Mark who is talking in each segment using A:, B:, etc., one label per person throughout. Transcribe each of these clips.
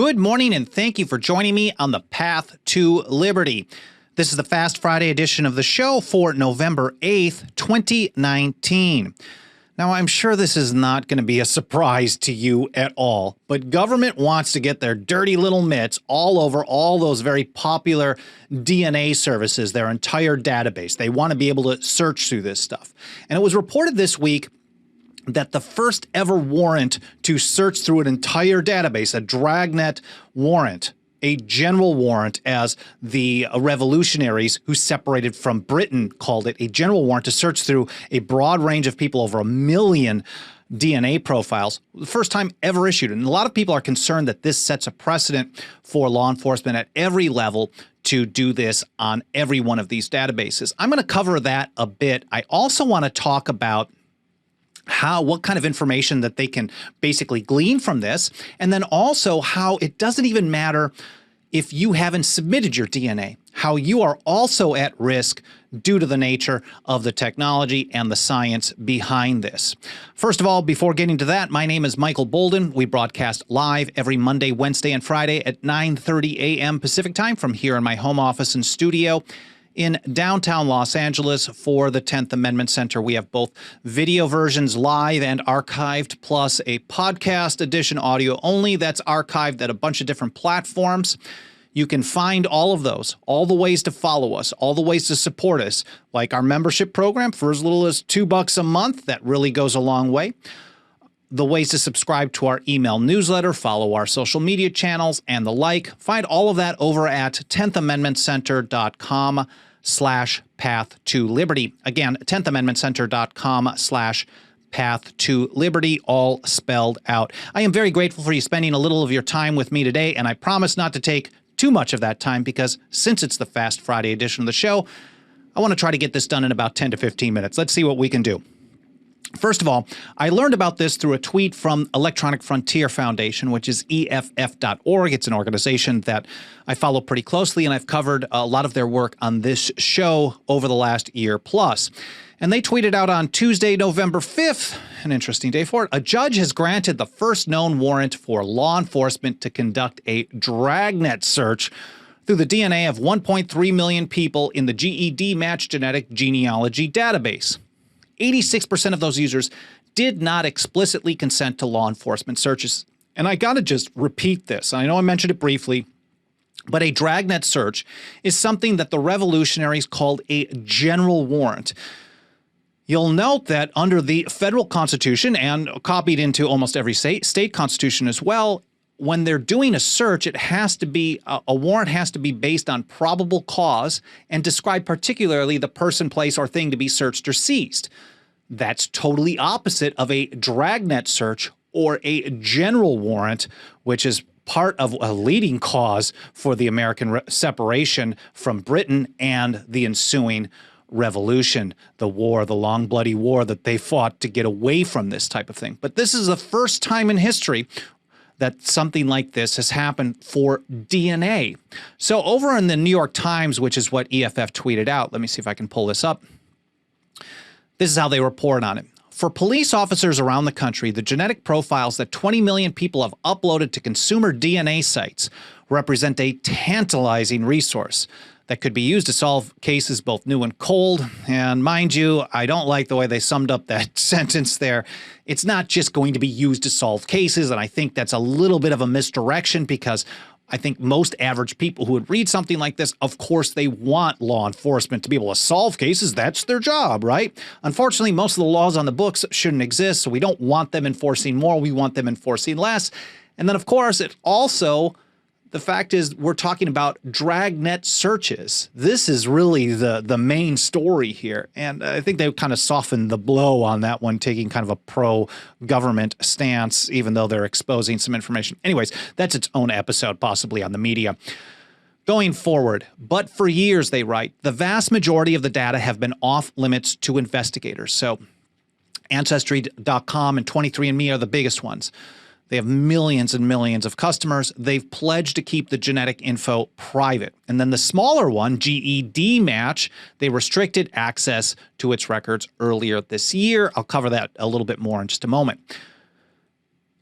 A: Good morning, and thank you for joining me on the Path to Liberty. This is the Fast Friday edition of the show for November 8th, 2019. Now, I'm sure this is not going to be a surprise to you at all, but government wants to get their dirty little mitts all over all those very popular DNA services, their entire database. They want to be able to search through this stuff. And it was reported this week that the first ever warrant to search through an entire database, a dragnet warrant, a general warrant, as the revolutionaries who separated from Britain called it, a general warrant to search through a broad range of people, over 1 million DNA profiles, the first time ever issued. And a lot of people are concerned that this sets a precedent for law enforcement at every level to do this on every one of these databases. I'm going to cover that a bit. I also want to talk about what kind of information that they can basically glean from this, and then also how it doesn't even matter if you haven't submitted your DNA, how you are also at risk due to the nature of the technology and the science behind this. First of all, before getting to that, my name is Michael Bolden. We broadcast live every Monday, Wednesday, and Friday at 9:30 a.m. Pacific time from here in my home office and studio in downtown Los Angeles for the 10th Amendment Center. We have both video versions live and archived, plus a podcast edition audio only that's archived at a bunch of different platforms. You can find all of those, all the ways to follow us, all the ways to support us, like our membership program for as little as $2 a month. That really goes a long way. The ways to subscribe to our email newsletter, follow our social media channels, and the like. Find all of that over at 10thamendmentcenter.com/path to liberty. Again, 10thamendmentcenter.com/path to liberty, all spelled out. I am very grateful for you spending a little of your time with me today, and I promise not to take too much of that time because since it's the Fast Friday edition of the show, I want to try to get this done in about 10 to 15 minutes. Let's see what we can do. First of all, I learned about this through a tweet from Electronic Frontier Foundation, which is EFF.org. It's an organization that I follow pretty closely, and I've covered a lot of their work on this show over the last year plus. And they tweeted out on Tuesday, November 5th, an interesting day for it, a judge has granted the first known warrant for law enforcement to conduct a dragnet search through the DNA of 1.3 million people in the GED matched genetic genealogy database. 86% of those users did not explicitly consent to law enforcement searches. And I got to just repeat this. I know I mentioned it briefly, but a dragnet search is something that the revolutionaries called a general warrant. You'll note that under the federal constitution and copied into almost every state constitution as well, when they're doing a search, it has to be a warrant has to be based on probable cause and describe particularly the person, place, or thing to be searched or seized. That's totally opposite of a dragnet search or a general warrant, which is part of a leading cause for the American separation from Britain and the ensuing revolution, the war, the long bloody war that they fought to get away from this type of thing. But this is the first time in history that something like this has happened for DNA. So over in the New York Times, which is what EFF tweeted out, let me see if I can pull this up. This is how they report on it. For police officers around the country, the genetic profiles that 20 million people have uploaded to consumer DNA sites represent a tantalizing resource that could be used to solve cases both new and cold. And mind you, I don't like the way they summed up that sentence there. It's not just going to be used to solve cases, and I think that's a little bit of a misdirection because I think most average people who would read something like this, of course, they want law enforcement to be able to solve cases. That's their job, right? Unfortunately, most of the laws on the books shouldn't exist, so we don't want them enforcing more. We want them enforcing less. And then, of course, it also, the fact is we're talking about dragnet searches. This is really the main story here. And I think they kind of softened the blow on that one, taking kind of a pro-government stance, even though they're exposing some information. Anyways, that's its own episode, possibly on the media. Going forward, but for years, they write, the vast majority of the data have been off limits to investigators. So Ancestry.com and 23andMe are the biggest ones. They have millions and millions of customers. They've pledged to keep the genetic info private. And then the smaller one, GED Match, they restricted access to its records earlier this year. I'll cover that a little bit more in just a moment.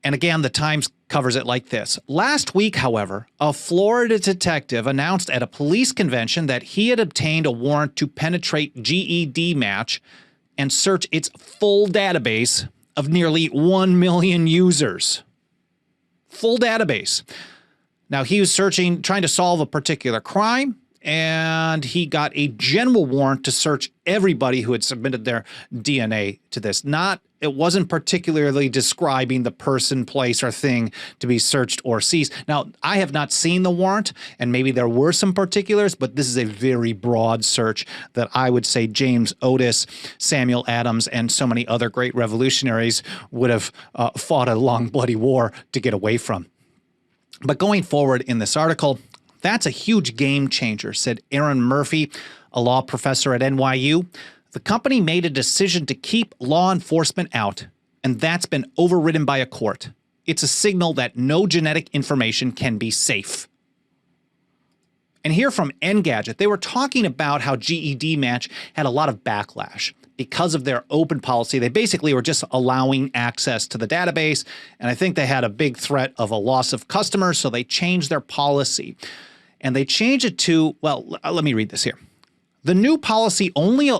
A: And again, the Times covers it like this. Last week, however, a Florida detective announced at a police convention that he had obtained a warrant to penetrate GED Match and search its full database of nearly 1 million users. Full database. Now, he was trying to solve a particular crime, and he got a general warrant to search everybody who had submitted their DNA to this. It wasn't particularly describing the person, place, or thing to be searched or seized. Now, I have not seen the warrant, and maybe there were some particulars, but this is a very broad search that I would say James Otis, Samuel Adams, and so many other great revolutionaries would have fought a long, bloody war to get away from. But going forward in this article, that's a huge game changer, said Aaron Murphy, a law professor at NYU. The company made a decision to keep law enforcement out, and that's been overridden by a court. It's a signal that no genetic information can be safe. And here from Engadget, they were talking about how GED Match had a lot of backlash because of their open policy. They basically were just allowing access to the database, and I think they had a big threat of a loss of customers, so they changed their policy. And they changed it to, well, let me read this here. The new policy only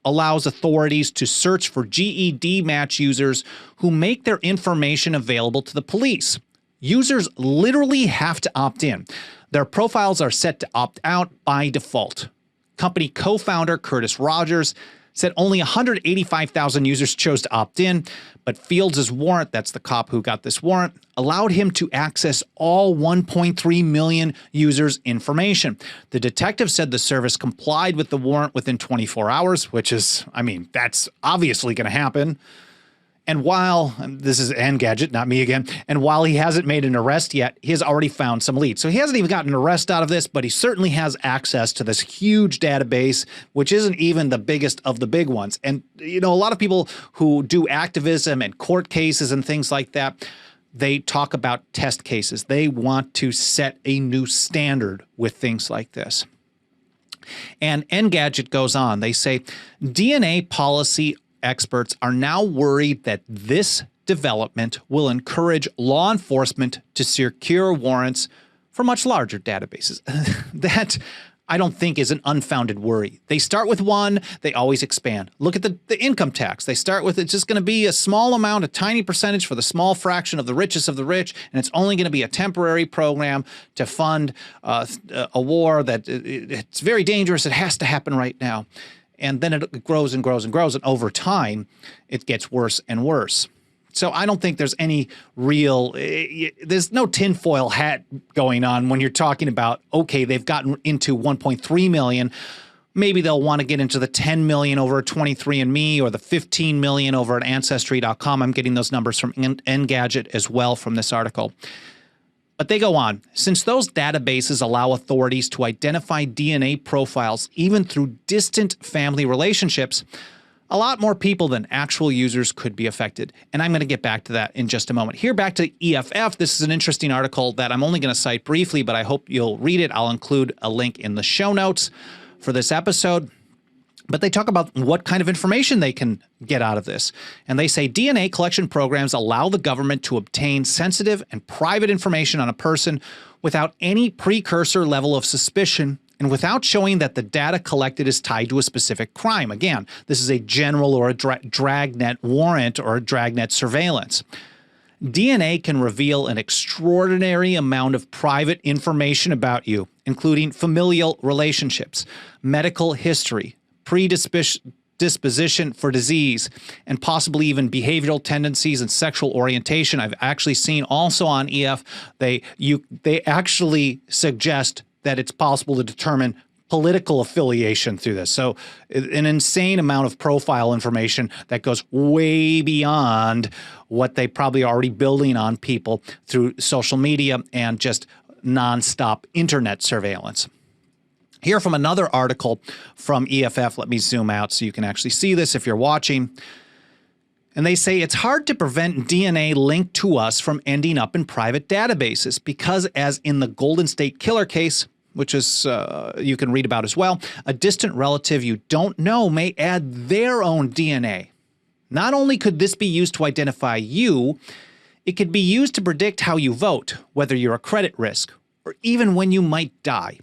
A: allows authorities to search for GED Match users who make their information available to the police. Users literally have to opt in. Their profiles are set to opt out by default. Company co-founder Curtis Rogers said only 185,000 users chose to opt in, but Fields' warrant, that's the cop who got this warrant, allowed him to access all 1.3 million users' information. The detective said the service complied with the warrant within 24 hours, which is, I mean, that's obviously going to happen. And while, this is Engadget, not me again, and while he hasn't made an arrest yet, he has already found some leads. So he hasn't even gotten an arrest out of this, but he certainly has access to this huge database, which isn't even the biggest of the big ones. And, you know, a lot of people who do activism and court cases and things like that, they talk about test cases. They want to set a new standard with things like this. And Engadget goes on. They say DNA policy experts are now worried that this development will encourage law enforcement to secure warrants for much larger databases. That, I don't think, is an unfounded worry. They start with one, they always expand. Look at the income tax. They start with, it's just going to be a small amount, a tiny percentage for the small fraction of the richest of the rich, and it's only going to be a temporary program to fund a war that it's very dangerous. It has to happen right now. And then it grows and grows and grows, and over time, it gets worse and worse. So I don't think there's any real, there's no tinfoil hat going on when you're talking about, okay, they've gotten into 1.3 million. Maybe they'll want to get into the 10 million over at 23andMe or the 15 million over at Ancestry.com. I'm getting those numbers from Engadget as well from this article. But they go on. Since those databases allow authorities to identify DNA profiles even through distant family relationships, a lot more people than actual users could be affected. And I'm going to get back to that in just a moment. Here, back to EFF. This is an interesting article that I'm only going to cite briefly, but I hope you'll read it. I'll include a link in the show notes for this episode. But they talk about what kind of information they can get out of this. And they say DNA collection programs allow the government to obtain sensitive and private information on a person without any precursor level of suspicion and without showing that the data collected is tied to a specific crime. Again, this is a general or a dragnet warrant or a dragnet surveillance. DNA can reveal an extraordinary amount of private information about you, including familial relationships, medical history, predisposition for disease, and possibly even behavioral tendencies and sexual orientation. I've actually seen also on EF, they actually suggest that it's possible to determine political affiliation through this. So an insane amount of profile information that goes way beyond what they probably are already building on people through social media and just nonstop internet surveillance. Here from another article from EFF, let me zoom out so you can actually see this if you're watching. And they say it's hard to prevent DNA linked to us from ending up in private databases because, as in the Golden State Killer case, which is you can read about as well, a distant relative you don't know may add their own DNA. Not only could this be used to identify you, It could be used to predict how you vote, whether you're a credit risk, or even when you might die.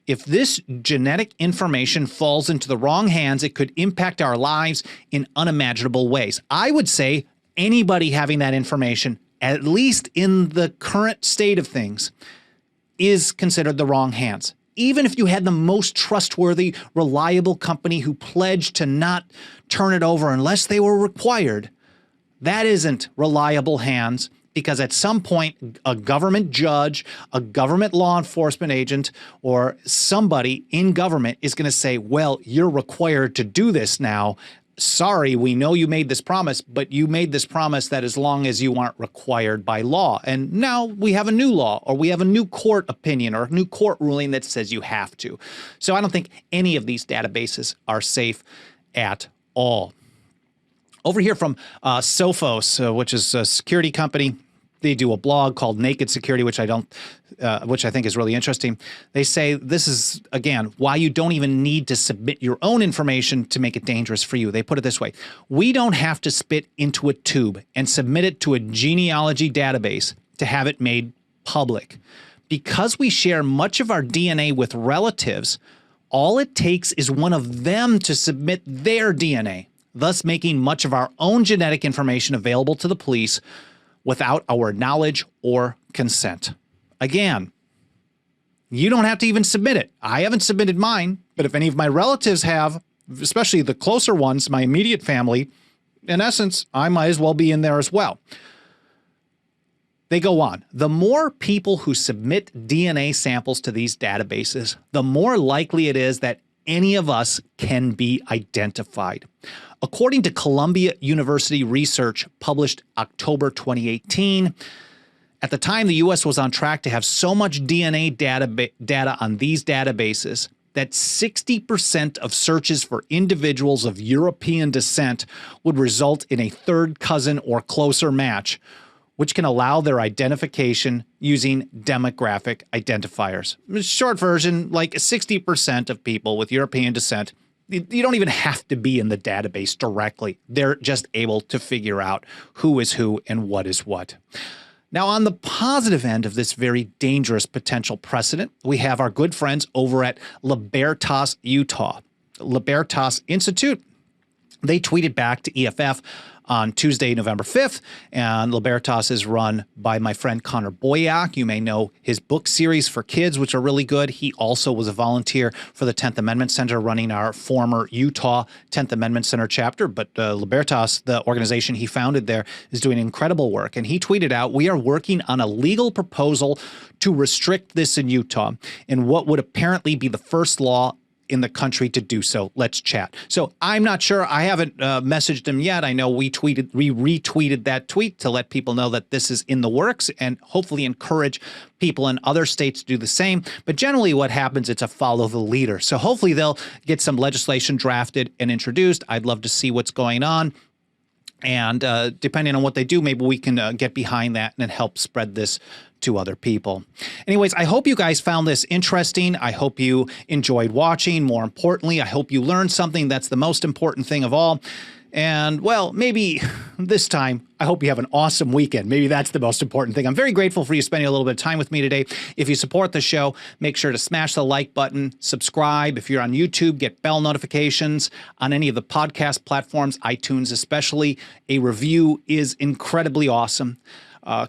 A: If this genetic information falls into the wrong hands, it could impact our lives in unimaginable ways. I would say anybody having that information, at least in the current state of things, is considered the wrong hands. Even if you had the most trustworthy, reliable company who pledged to not turn it over unless they were required, that isn't reliable hands, because at some point, a government judge, a government law enforcement agent, or somebody in government is going to say, well, you're required to do this now. Sorry, we know you made this promise, but you made this promise that as long as you aren't required by law. And now we have a new law, or we have a new court opinion, or a new court ruling that says you have to. So I don't think any of these databases are safe at all. Over here from Sophos, which is a security company, they do a blog called Naked Security, which I think is really interesting. They say this is, again, why you don't even need to submit your own information to make it dangerous for you. They put it this way: we don't have to spit into a tube and submit it to a genealogy database to have it made public. Because we share much of our DNA with relatives, all it takes is one of them to submit their DNA, thus making much of our own genetic information available to the police without our knowledge or consent. Again, you don't have to even submit it. I haven't submitted mine, but if any of my relatives have, especially the closer ones, my immediate family, in essence, I might as well be in there as well. They go on. The more people who submit DNA samples to these databases, the more likely it is that any of us can be identified. According to Columbia University research published October 2018, at the time the U.S. was on track to have so much DNA data on these databases that 60% of searches for individuals of European descent would result in a third cousin or closer match, which can allow their identification using demographic identifiers. Short version, like 60% of people with European descent, you don't even have to be in the database directly. They're just able to figure out who is who and what is what. Now, on the positive end of this very dangerous potential precedent, we have our good friends over at Libertas, Utah. Libertas Institute, they tweeted back to EFF on Tuesday, November 5th, and Libertas is run by my friend Connor Boyack. You may know his book series for kids, which are really good. He also was a volunteer for the 10th Amendment Center, running our former Utah 10th Amendment Center chapter. But Libertas, the organization he founded there, is doing incredible work. And he tweeted out, "We are working on a legal proposal to restrict this in Utah in what would apparently be the first law in the country to do so. Let's chat." So I'm not sure. I haven't messaged him yet. I know we retweeted that tweet to let people know that this is in the works and hopefully encourage people in other states to do the same. But generally what happens, it's a follow the leader. So hopefully they'll get some legislation drafted and introduced. I'd love to see what's going on. And depending on what they do, maybe we can get behind that and help spread this to other people. Anyways, I hope you guys found this interesting. I hope you enjoyed watching. More importantly, I hope you learned something. That's the most important thing of all. And, well, maybe this time, I hope you have an awesome weekend. Maybe that's the most important thing. I'm very grateful for you spending a little bit of time with me today. If you support the show, make sure to smash the like button, subscribe. If you're on YouTube, get bell notifications. On any of the podcast platforms, iTunes especially, a review is incredibly awesome.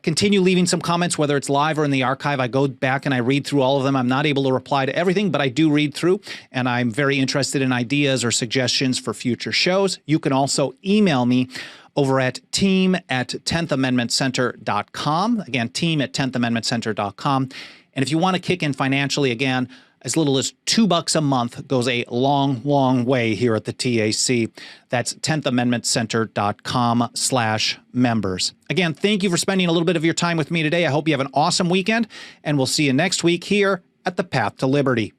A: Continue leaving some comments, whether it's live or in the archive. I go back and I read through all of them. I'm not able to reply to everything, but I do read through, and I'm very interested in ideas or suggestions for future shows. You can also email me over at team@10thamendmentcenter.com. Again, team@10thamendmentcenter.com. And if you want to kick in financially, again, as little as $2 a month goes a long, long way here at the TAC. That's 10thamendmentcenter.com/members. Again, thank you for spending a little bit of your time with me today. I hope you have an awesome weekend, and we'll see you next week here at the Path to Liberty.